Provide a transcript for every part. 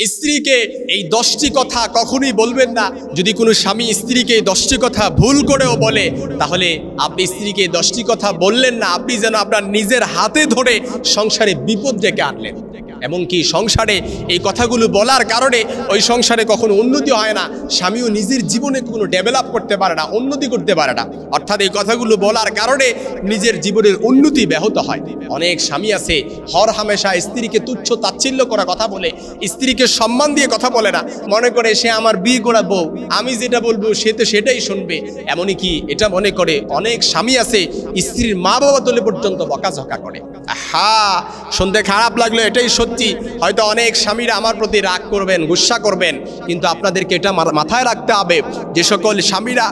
স্ত্রীকে এই 10টি কথা কখনোই বলবেন না। যদি কোনো স্বামী স্ত্রীকে এই 10টি কথা ভুল করেও বলে, তাহলে আপনি স্ত্রীকে 10টি কথা বললেন না, আপনি যেন আপনার নিজের হাতে ধরে সংসারে বিপদ ডেকে আনলেন। এমনকি সংসারে এই কথাগুলো বলার কারণে ওই সংসারে কখনো উন্নতি হয় না, স্বামীও নিজের জীবনে কোনো ডেভেলপ করতে পারে না, উন্নতি করতে পারে না। অর্থাৎ এই কথাগুলো বলার কারণে নিজের জীবনের উন্নতি ব্যাহত হয়। অনেক স্বামী আছে হর হামেশা স্ত্রীকে তুচ্ছ তাচ্ছিল্য করা কথা বলে, স্ত্রীকে সম্মান দিয়ে কথা বলে না, মনে করে সে আমার বিয়ে করা বউ, আমি যেটা বলবো সে তো সেটাই শুনবে। এমনই কি এটা মনে করে অনেক স্বামী আছে স্ত্রীর মা বাবা তোলে পর্যন্ত বকাঝকা করে। শুনতে খারাপ লাগলো, এটাই সত্যি। হয়তো অনেক স্বামীরা আমার প্রতি রাগ করবেন, গুসা করবেন, কিন্তু আপনাদেরকে এটা মাথায় রাখতে হবে, যে সকল স্বামীরা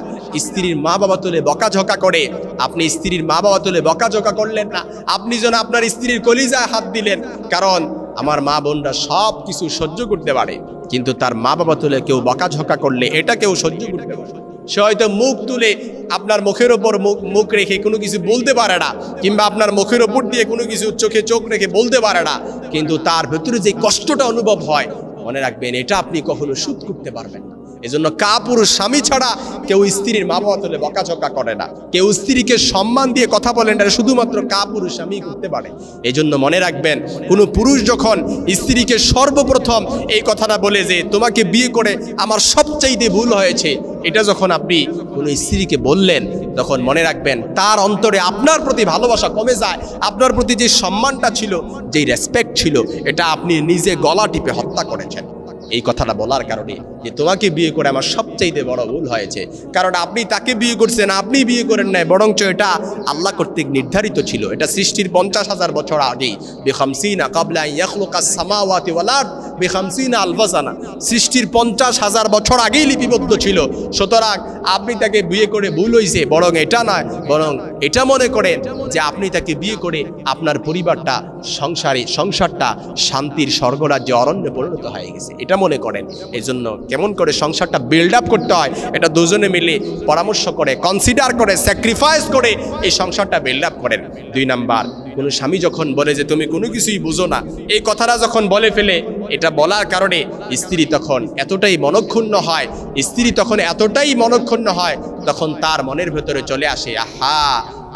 স্ত্রীর মা বাবা তুলে বকাঝকা করে, আপনি স্ত্রীর মা বাবা তুলে বকাঝকা করলেন না, আপনি যেন আপনার স্ত্রীর কলিজায় হাত দিলেন। কারণ আমার মা বোনরা সব কিছু সহ্য করতে পারে, কিন্তু তার মা বাবা তুলে কেউ বকাঝকা করলে এটা কেউ সহ্য করতে পারে। সে হয়তো মুখ তুলে আপনার মুখের ওপর মুখ রেখে কোনো কিছু বলতে পারে না, কিংবা আপনার মুখের ওপর দিয়ে কোনো কিছু চোখে চোখ রেখে বলতে পারে না, কিন্তু তার ভেতরে যে কষ্টটা অনুভব হয়, মনে রাখবেন এটা আপনি কখনো শোধ করতে পারবেন না। এজন্য কাপুরুষ স্বামী ছাড়া কেউ স্ত্রীর মা বাবা তুলে বকাঝকা করে না, কেউ স্ত্রীকে সম্মান দিয়ে কথা বলেন না, শুধুমাত্র কাপুরুষ স্বামী করতে পারে। এজন্য মনে রাখবেন, কোনো পুরুষ যখন স্ত্রীকে সর্বপ্রথম এই কথাটা বলে যে তোমাকে বিয়ে করে আমার সবচাইতে ভুল হয়েছে, এটা যখন আপনি কোনো স্ত্রীকে বললেন, তখন মনে রাখবেন তার অন্তরে আপনার প্রতি ভালোবাসা কমে যায়, আপনার প্রতি যে সম্মানটা ছিল, যেই রেসপেক্ট ছিল, এটা আপনি নিজে গলা টিপে হত্যা করেছেন এই কথাটা বলার কারণে, যে তোমাকে বিয়ে করে আমার সবচাইতে বড় ভুল হয়েছে। কারণ আপনি তাকে বিয়ে করছেন, আপনি বিয়ে করেন নাই, বরঞ্চ এটা আল্লাহ কর্তৃক নির্ধারিত ছিল। এটা সৃষ্টির 50,000 বছর আগেই, বিখামসিনা ক্বাবলা আন ইয়াখলুকাস সামাওয়াতি ওয়াল আরদ বিখামসিনা আলফা সানা, সৃষ্টির 50,000 বছর আগেই লিপিবদ্ধ ছিল। সুতরাং আপনি তাকে বিয়ে করে ভুল হয়েছে, বরং এটা নয়, বরং এটা মনে করেন যে আপনি তাকে বিয়ে করে আপনার পরিবারটা সংসারটা শান্তির স্বর্গরাজ্যে অরণ্যে পরিণত হয়ে গেছে, এটা মনে করেন। এই জন্য কেমন করে সংসারটা বিল্ড আপ করতে হয়, এটা দুজনে মিলে পরামর্শ করে, কনসিডার করে, স্যাক্রিফাইস করে এই সংসারটা বিল্ড আপ করেন। 2 নাম্বার, কোনো স্বামী যখন বলে যে তুমি কোনো কিছুই বুঝো না, এই কথাটা যখন বলে ফেলে, এটা বলার কারণে স্ত্রী তখন এতটাই মনক্ষুণ্ণ হয়, তখন তার মনের ভেতরে চলে আসে, আহা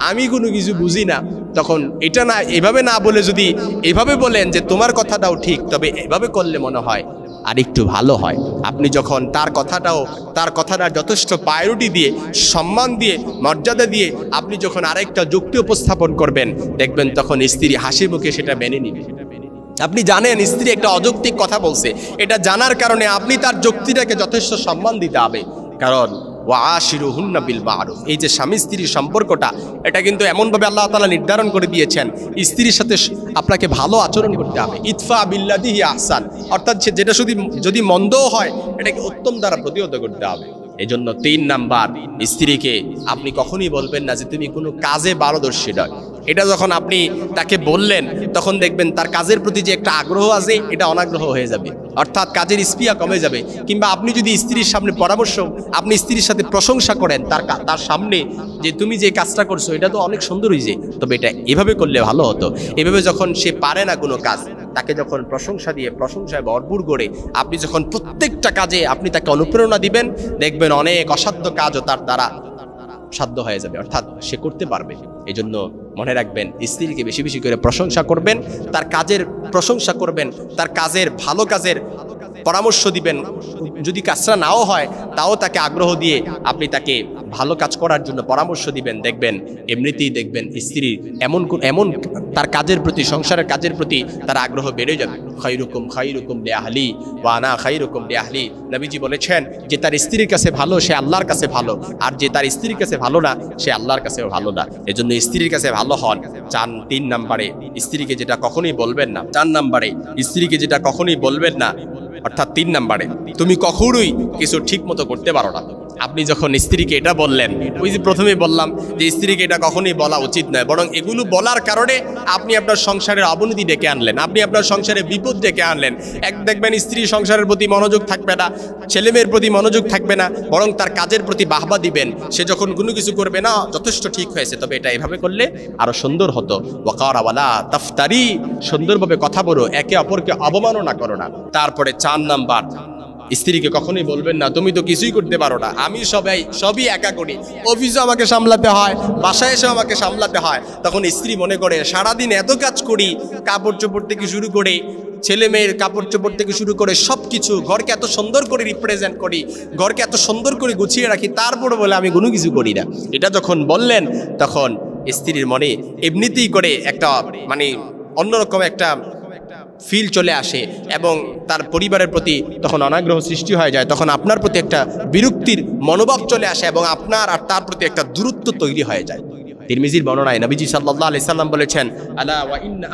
আমি কোনো কিছু বুঝি না। তখন এটা না, এভাবে না বলে যদি এভাবে বলেন যে তোমার কথাটাও ঠিক, তবে এভাবে করলে মনে হয় আর একটু ভালো হয়। আপনি যখন তার কথাটা যথেষ্ট প্রায়োরিটি দিয়ে, সম্মান দিয়ে, মর্যাদা দিয়ে আপনি যখন আরেকটা যুক্তি উপস্থাপন করবেন, দেখবেন তখন স্ত্রী হাসি মুখে সেটা মেনে নিবে। আপনি জানেন স্ত্রী একটা অযৌক্তিক কথা বলছে, এটা জানার কারণে আপনি তার যুক্তিটাকে যথেষ্ট সম্মান দিতে হবে। কারণ ওয়াশিরুহুন্না বিল মারুফ, এই যে স্বামী স্ত্রীর সম্পর্কটা, এটা কিন্তু এমনভাবে আল্লাহ তাআলা নির্ধারণ করে দিয়েছেন, স্ত্রীর সাথে আপনাকে ভালো আচরণ করতে হবে। ইতফা বিল্লাযী হিয়া আহসান, অর্থাৎ যেটা যদি মন্দও হয়, এটাকে উত্তম দ্বারা প্রতিহত করতে হবে। এই জন্য 3 নাম্বার, স্ত্রীকে আপনি কখনোই বলবেন না যে তুমি কোনো কাজে পারদর্শী নয়। এটা যখন আপনি তাকে বললেন, তখন দেখবেন তার কাজের প্রতি যে একটা আগ্রহ আছে, এটা অনাগ্রহ হয়ে যাবে, অর্থাৎ কাজের স্পৃহা কমে যাবে। কিংবা আপনি যদি স্ত্রীর সামনে আপনি স্ত্রীর সাথে প্রশংসা করেন তার সামনে, যে তুমি যে কাজটা করছো এটা তো অনেক সুন্দর হয়েছে, তবে এটা এভাবে করলে ভালো হতো। এভাবে যখন সে পারে না কোনো কাজ, তাকে যখন প্রশংসায় ভরপুর করে আপনি যখন প্রত্যেকটা কাজে আপনি তাকে অনুপ্রেরণা দিবেন, দেখবেন অনেক অসাধ্য কাজও তার দ্বারা সাধ্য হয়ে যাবে, অর্থাৎ সে করতে পারবে। এই জন্য মনে রাখবেন, স্ত্রীকে বেশি বেশি করে প্রশংসা করবেন, তার কাজের প্রশংসা করবেন, তার ভালো কাজের পরামর্শ দিবেন। যদি কাজটা নাও হয়, তাও তাকে আগ্রহ দিয়ে আপনি তাকে ভালো কাজ করার জন্য পরামর্শ দিবেন। দেখবেন এমনিতেই দেখবেন স্ত্রীর এমন তার কাজের প্রতি, সংসারের কাজের প্রতি তার আগ্রহ বেড়ে যাবে। খায়রুকুম লিআহলি ওয়া আনা খায়রুকুম লিআহলি, নবীজি বলেছেন যে তার স্ত্রীর কাছে ভালো, সে আল্লাহর কাছে ভালো, আর যে তার স্ত্রীর কাছে ভালো না, সে আল্লাহর কাছেও ভালো না। এজন্য স্ত্রীর কাছে ভালো হন। 3 নাম্বারে, স্ত্রীকে যেটা কখনোই বলবেন না। 4 নাম্বারে, স্ত্রীকে যেটা কখনোই বলবেন না, অর্থাৎ 3 নাম্বারে, তুমি কখনোই কিছু ঠিক মতো করতে পারো না, আপনি যখন স্ত্রীকে এটা বললেন, ওই যে প্রথমেই বললাম যে স্ত্রীকে এটা কখনোই বলা উচিত নয়, বরং এগুলো বলার কারণে আপনি আপনার সংসারের অবনতি ডেকে আনলেন, আপনি আপনার সংসারে বিপদ ডেকে আনলেন। দেখবেন স্ত্রী সংসারের প্রতি মনোযোগ থাকবে না, ছেলেমেয়ের প্রতি মনোযোগ থাকবে না, বরং তার কাজের প্রতি বাহবা দিবেন। সে যখন কোনো কিছু করবে না, যথেষ্ট ঠিক হয়েছে, তবে এটা এভাবে করলে আরো সুন্দর হতো। ওয়াকারা ওয়ালা তাফতারি, সুন্দরভাবে কথা বলো, একে অপরকে অবমাননা করো না। তারপরে 4 নাম্বার, স্ত্রীকে কখনোই বলবেন না তুমি তো কিছুই করতে পারো না, আমি সবই একা করি, অফিসে আমাকে সামলাতে হয়, বাসায় এসে আমাকে সামলাতে হয়। তখন স্ত্রী মনে করে সারাদিন এত কাজ করি, কাপড় চোপড় থেকে শুরু করে ছেলে মেয়ের কাপড় চোপড় থেকে শুরু করে সব কিছু, ঘরকে এত সুন্দর করে রিপ্রেজেন্ট করি, ঘরকে এত সুন্দর করে গুছিয়ে রাখি, তারপরে বলে আমি কোনো কিছু করি না। এটা যখন বললেন তখন স্ত্রীর মনে এমনিতেই করে একটা মানে অন্যরকম একটা ফিল চলে আসে এবং তার পরিবারের প্রতি তখন অনাগ্রহ সৃষ্টি হয়ে যায়। তখন আপনার প্রতি একটা বিরক্তির মনোভাব চলে আসে এবং আপনার আর তার প্রতি একটা দূরত্ব তৈরি হয়ে যায়। তিরমিজির বর্ণনায় নবীজি সাল্লাল্লাহু আলাইহি সাল্লাম বলেছেন, আলা ওয়া ইন্না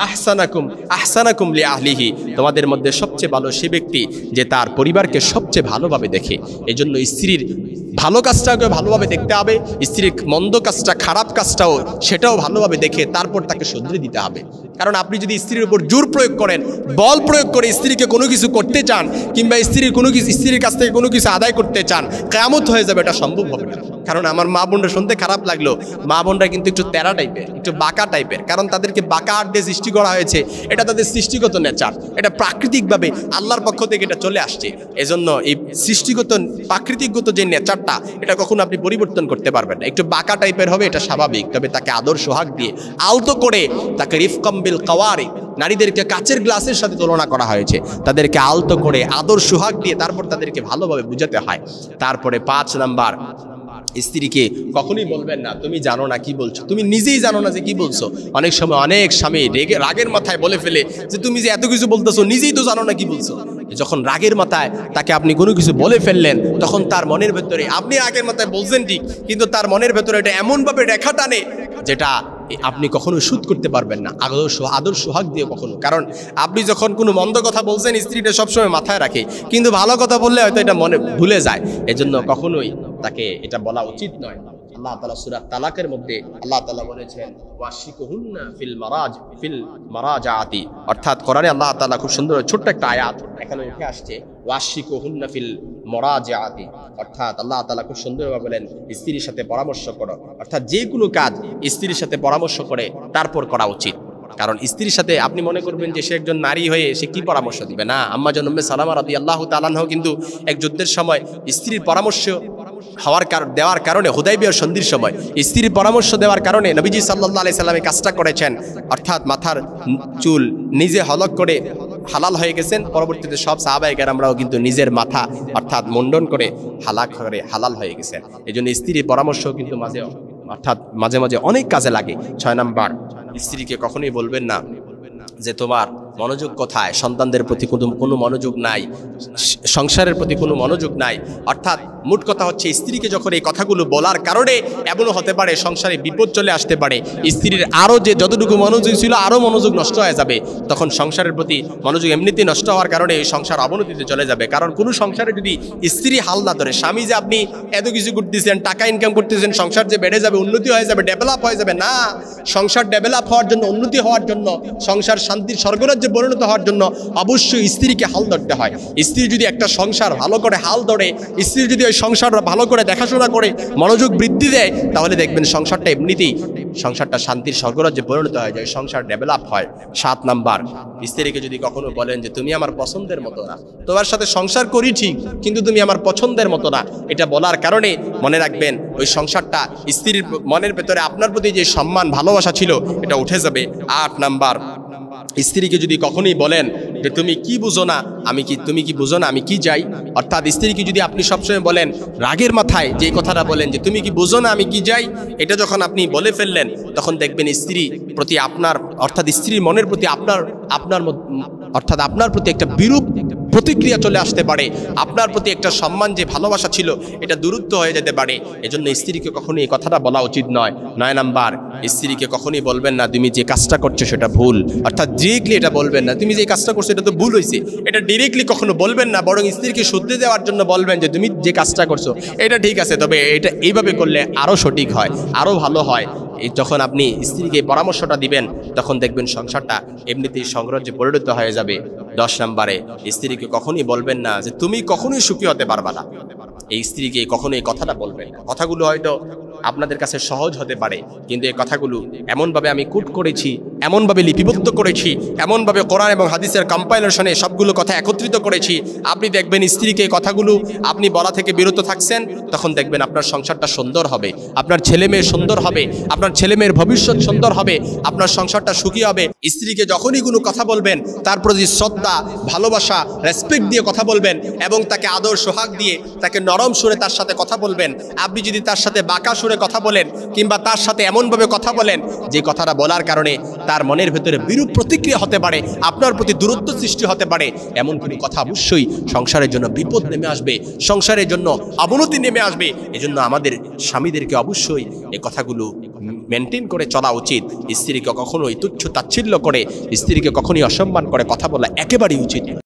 আহসানাকুম লিআহলিহি, তোমাদের মধ্যে সবচেয়ে ভালো সে ব্যক্তি যে তার পরিবারকে সবচেয়ে ভালোভাবে দেখে। এজন্য স্ত্রীর ভালো কাজটাকে ভালোভাবে দেখতে হবে, স্ত্রীর মন্দ কাজটা, খারাপ কাজটাও সেটাও ভালোভাবে দেখে তারপর তাকে শুধরে দিতে হবে। কারণ আপনি যদি স্ত্রীর উপর জোর প্রয়োগ করেন, বল প্রয়োগ করে স্ত্রীকে কোনো কিছু করতে চান, কিংবা স্ত্রীর কাছ থেকে কোনো কিছু আদায় করতে চান, কিয়ামত হয়ে যাবে, এটা সম্ভব হবে না। কারণ আমার মা বোনরা শুনতে খারাপ লাগলো, মা বোনরা কিন্তু একটু তেরা টাইপের, একটু বাঁকা টাইপের, কারণ তাদেরকে বাঁকা আট দিয়ে সৃষ্টি করা হয়েছে। এটা তাদের সৃষ্টিগত নেচার, এটা প্রাকৃতিকভাবে আল্লাহর পক্ষ থেকে এটা চলে আসছে। এজন্য এই সৃষ্টিগত প্রাকৃতিকগত যে নেচারটা, এটা কখনো আপনি পরিবর্তন করতে পারবেন না। একটু বাঁকা টাইপের হবে, এটা স্বাভাবিক, তবে তাকে আদর সোহাগ দিয়ে আলতো করে, তাকে রিফকাম বিল কাওয়ারি, নারীদেরকে কাচের গ্লাসের সাথে তুলনা করা হয়েছে, তাদেরকে আলতো করে আদর সোহাগ দিয়ে তারপর তাদেরকে ভালোভাবে বুঝাতে হয়। তারপরে 5 নাম্বার, স্ত্রীকে কখনোই বলবেন না তুমি জানো না কি বলছো, তুমি নিজেই জানো না যে কি বলছো। অনেক সময় অনেক স্বামী রাগের মাথায় বলে ফেলে যে তুমি যে এত কিছু বলতেছো, নিজেই তো জানো না কি বলছো। যখন রাগের মাথায় তাকে আপনি কোনো কিছু বলে ফেললেন, তখন তার মনের ভেতরে, আপনি রাগের মাথায় বলছেন ঠিক, কিন্তু তার মনের ভেতরে এটা এমনভাবে রেখা টানে যেটা আপনি কখনো শুধ করতে পারবেন না আদর সোহাগ দিয়ে কখনো। কারণ আপনি যখন কোনো মন্দ কথা বলছেন, স্ত্রীটা সবসময় মাথায় রাখে, কিন্তু ভালো কথা বললে হয়তো এটা মনে ভুলে যায়। এজন্য কখনোই তাকে এটা বলা উচিত নয়। আল্লাহ তাআলা সূরা তালাকের মধ্যে আল্লাহ তাআলা বলেছেন ওয়াশিকুহুন্না ফিল মারাজাতি, অর্থাৎ কোরআনে আল্লাহ তাআলা খুব সুন্দর ছোট্ট একটা আয়াত এখানে উঠে আসছে, ওয়াশিকুহুন্না ফিল মারাজাতি, অর্থাৎ আল্লাহ তাআলা খুব সুন্দরভাবে বলেন স্ত্রীর সাথে পরামর্শ করো, অর্থাৎ যে কোনো কাজ স্ত্রীর সাথে পরামর্শ করে তারপর করা উচিত। কারণ স্ত্রীর সাথে আপনি মনে করবেন যে সে একজন নারী হয়ে সে কি পরামর্শ দিবে, না। আম্মা জান উম্মে সালামা রাদিয়াল্লাহু তাআলা আনহা কিন্তু এক যুদ্ধের সময় স্ত্রীর পরামর্শ দেওয়ার কারণে, হুদাইবিয়ার সন্ধির সময় স্ত্রীর পরামর্শ দেওয়ার কারণে নবীজি সাল্লাল্লাহু আলাইহি সাল্লাম এই কাজটা করেছেন, অর্থাৎ মাথার চুল নিজে হলক করে হালাল হয়ে গেছেন। পরবর্তীতে সব সাহাবায়ে কেরামরাও কিন্তু নিজের মাথা অর্থাৎ মুন্ডন করে হালাল হয়ে গেছেন। এই জন্য স্ত্রীর পরামর্শ কিন্তু মাঝে মাঝে অনেক কাজে লাগে। 6 নাম্বার, স্ত্রীকে কখনোই বলবেন না যে তোমার মনোযোগ কোথায়, সন্তানদের প্রতি কোনো মনোযোগ নাই, সংসারের প্রতি কোনো মনোযোগ নাই। অর্থাৎ মোট কথা হচ্ছে স্ত্রীকে যখন এই কথাগুলো বলার কারণে এমনও হতে পারে সংসারে বিপদ চলে আসতে পারে, স্ত্রীর আরও যে যতটুকু মনোযোগ ছিল আরও মনোযোগ নষ্ট হয়ে যাবে। তখন সংসারের প্রতি মনোযোগ এমনিতেই নষ্ট হওয়ার কারণে এই সংসার অবনতিতে চলে যাবে। কারণ কোনো সংসারে যদি স্ত্রী হাল না ধরে, স্বামী যে আপনি এত কিছু করতেছেন, টাকা ইনকাম করতেছেন, সংসার যে বেড়ে যাবে, উন্নতি হয়ে যাবে, ডেভেলপ হয়ে যাবে, না। সংসার ডেভেলপ হওয়ার জন্য, উন্নতি হওয়ার জন্য, সংসার শান্তির স্বর্গরাজ্যে পরিণত হওয়ার জন্য অবশ্যই স্ত্রীকে হাল ধরতে হয়। স্ত্রী যদি একটা সংসার ভালো করে হাল ধরে, স্ত্রী যদি ওই সংসার ভালো করে দেখাশোনা করে মনোযোগ বৃদ্ধি দেয়, তাহলে দেখবেন সংসারটা এমনিতেই শান্তির স্বর্গরাজ্যে পরিণত হয়ে যায়, সংসার ডেভেলপ হয়। 7 নাম্বার, স্ত্রীকে যদি কখনো বলেন যে তুমি আমার পছন্দের মতো না, তোমার সাথে সংসার করি ঠিক, কিন্তু তুমি আমার পছন্দের মতো না, এটা বলার কারণে মনে রাখবেন ওই সংসারটা, স্ত্রীর মনের ভেতরে আপনার প্রতি যে সম্মান ভালোবাসা ছিল এটা উঠে যাবে। 8 নাম্বার, স্ত্রীকে যদি কখনোই বলেন যে তুমি কি বুঝো না, তুমি কি বুঝো না আমি কি যাই, অর্থাৎ স্ত্রীকে যদি আপনি সবসময় বলেন রাগের মাথায় যে কথাটা বলেন যে তুমি কি বুঝো না আমি কি যাই, এটা যখন আপনি বলে ফেললেন, তখন দেখবেন স্ত্রী প্রতি আপনার, অর্থাৎ স্ত্রীর মনের প্রতি আপনার প্রতি একটা বিরূপ প্রতিক্রিয়া চলে আসতে পারে, আপনার প্রতি একটা সম্মান যে ভালোবাসা ছিল এটা দূরত্ব হয়ে যেতে পারে। এজন্য স্ত্রীকে কখনোই এই কথাটা বলা উচিত নয়। 9 নাম্বার, স্ত্রীকে কখনোই বলবেন না তুমি যে কাজটা করছো সেটা ভুল, অর্থাৎ ডিরেক্টলি এটা বলবেন না তুমি যে কাজটা করছো এটা তো ভুল হয়েছে, এটা ডিরেক্টলি কখনো বলবেন না, বরং স্ত্রীকে শুদ্ধি দেওয়ার জন্য বলবেন যে তুমি যে কাজটা করছো এটা ঠিক আছে, তবে এটা এইভাবে করলে আরও সঠিক হয়, আরও ভালো হয়। যখন আপনি স্ত্রীকে পরামর্শটা দিবেন তখন দেখবেন সংসারটা এমনিতেই সংগ্রাহ্যে পরিণত হয়ে যাবে। 10 নম্বরে, স্ত্রীকে কখনোই বলবেন না যে তুমি কখনোই সুখী হতে পারবা না। এই স্ত্রীকে কখনোই এই কথাটা বলবেন না। কথাগুলো হয়তো আপনাদের কাছে সহজ হতে পারে, কিন্তু এই কথাগুলো এমনভাবে আমি কোট করেছি, এমনভাবে লিপিবদ্ধ করেছি, এমনভাবে কোরআন এবং হাদিসের কম্পাইলেশনে সবগুলো কথা একত্রিত করেছি, আপনি দেখবেন স্ত্রীকে এই কথাগুলো আপনি বলা থেকে বিরত থাকছেন, তখন দেখবেন আপনার সংসারটা সুন্দর হবে, আপনার ছেলে মেয়ে সুন্দর হবে, আপনার ছেলে মেয়ের ভবিষ্যৎ সুন্দর হবে, আপনার সংসারটা সুখী হবে। স্ত্রীকে যখনই কোনো কথা বলবেন তার প্রতি শ্রদ্ধা, ভালোবাসা, রেসপেক্ট দিয়ে কথা বলবেন এবং তাকে আদর সোহাগ দিয়ে তাকে নরম সুরে তার সাথে কথা বলবেন। আপনি যদি তার সাথে বাঁকা সুরে কথা বলেন কিংবা তার সাথে এমনভাবে কথা বলেন যে কথাটা বলার কারণে তার মনের ভেতরে বিরূপ প্রতিক্রিয়া হতে পারে, আপনার প্রতি দূরত্ব সৃষ্টি হতে পারে, এমন কোনো কথা অবশ্যই সংসারের জন্য বিপদ নেমে আসবে, সংসারের জন্য অবনতি নেমে আসবে। এজন্য আমাদের স্বামীদেরকে অবশ্যই এই কথাগুলো মেনটেন করে চলা উচিত। স্ত্রীকে কখনোই তুচ্ছ তাচ্ছিল্য করে, স্ত্রীকে কখনোই অসম্মান করে কথা বলা একেবারেই উচিত।